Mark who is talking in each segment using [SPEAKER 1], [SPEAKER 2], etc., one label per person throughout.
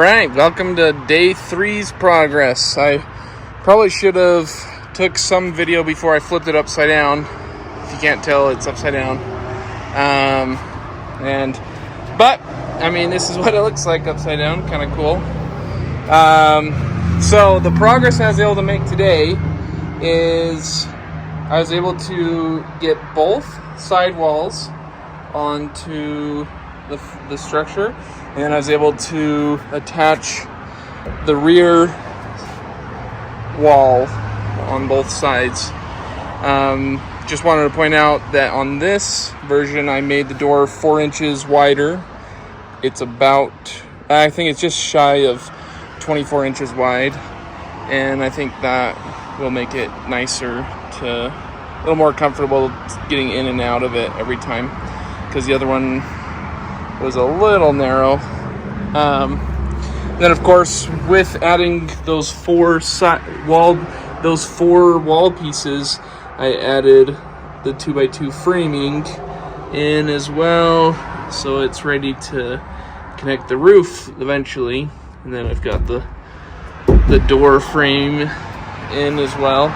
[SPEAKER 1] Alright, welcome to day 3's progress. I probably should have took some video before I flipped it upside down. If you can't tell, it's upside down. But I mean, this is what it looks like upside down. Kind of cool. So the progress I was able to make today is I was able to get both side walls onto the structure, and I was able to attach the rear wall on both sides. Just wanted to point out that on this version I made the door 4 inches wider. It's about, I think it's just shy of 24 inches wide, and I think that will make it nicer, to a little more comfortable getting in and out of it every time, because the other one was a little narrow. Then of course, with adding those four wall pieces, I added the 2x2 framing in as well, so it's ready to connect the roof eventually. And then I've got the door frame in as well.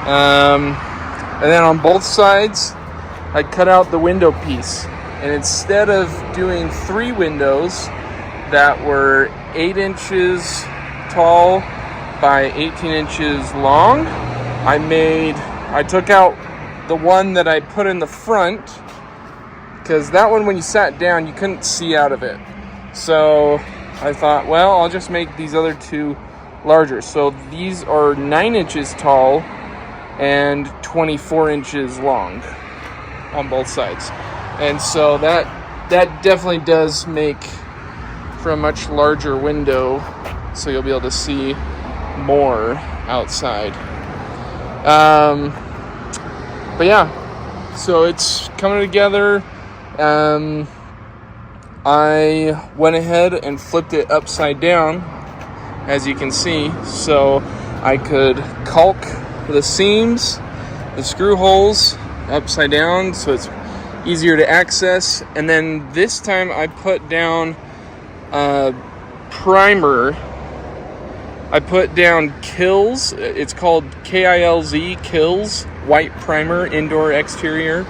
[SPEAKER 1] And then on both sides, I cut out the window piece. And instead of doing 3 windows that were 8 inches tall by 18 inches long, I took out the one that I put in the front, because that one, when you sat down, you couldn't see out of it. So I thought, well, I'll just make these other 2 larger. So these are 9 inches tall and 24 inches long on both sides. And so that definitely does make for a much larger window, so you'll be able to see more outside. But yeah, so it's coming together. I went ahead and flipped it upside down, as you can see, so I could caulk the seams, the screw holes upside down, so it's easier to access. And then this time I put down primer. I put down Kills. It's called KILZ, Kills white primer, indoor exterior.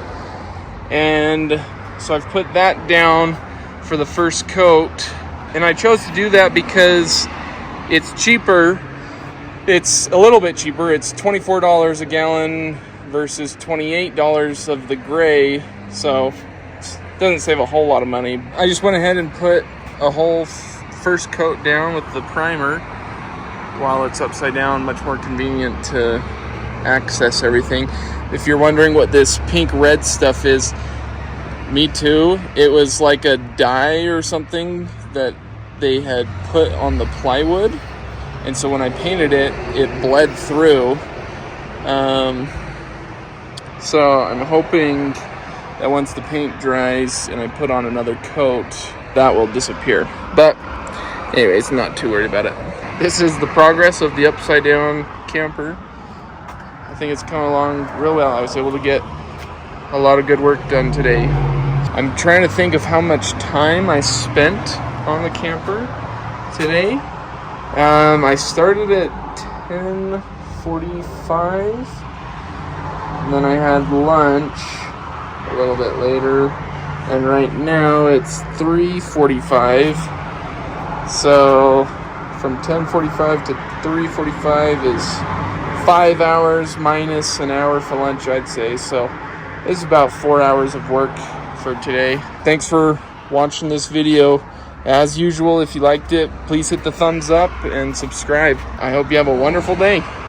[SPEAKER 1] And so I've put that down for the first coat. And I chose to do that because it's cheaper. It's a little bit cheaper. It's $24 a gallon versus $28 of the gray. So it doesn't save a whole lot of money. I just went ahead and put a whole first coat down with the primer while it's upside down. Much more convenient to access everything. If you're wondering what this pink red stuff is, me too. It was like a dye or something that they had put on the plywood, and so when I painted it, it bled through. So I'm hoping that once the paint dries and I put on another coat, that will disappear. But anyways, not too worried about it. This is the progress of the upside down camper. I think it's coming along real well. I was able to get a lot of good work done today. I'm trying to think of how much time I spent on the camper today. I started at 10:45, and then I had lunch a little bit later, and right now it's 3:45. So from 10:45 to 3:45 is 5 hours minus an hour for lunch, I'd say. So this is about 4 hours of work for today. Thanks for watching this video. As usual, if you liked it, please hit the thumbs up and subscribe. I hope you have a wonderful day.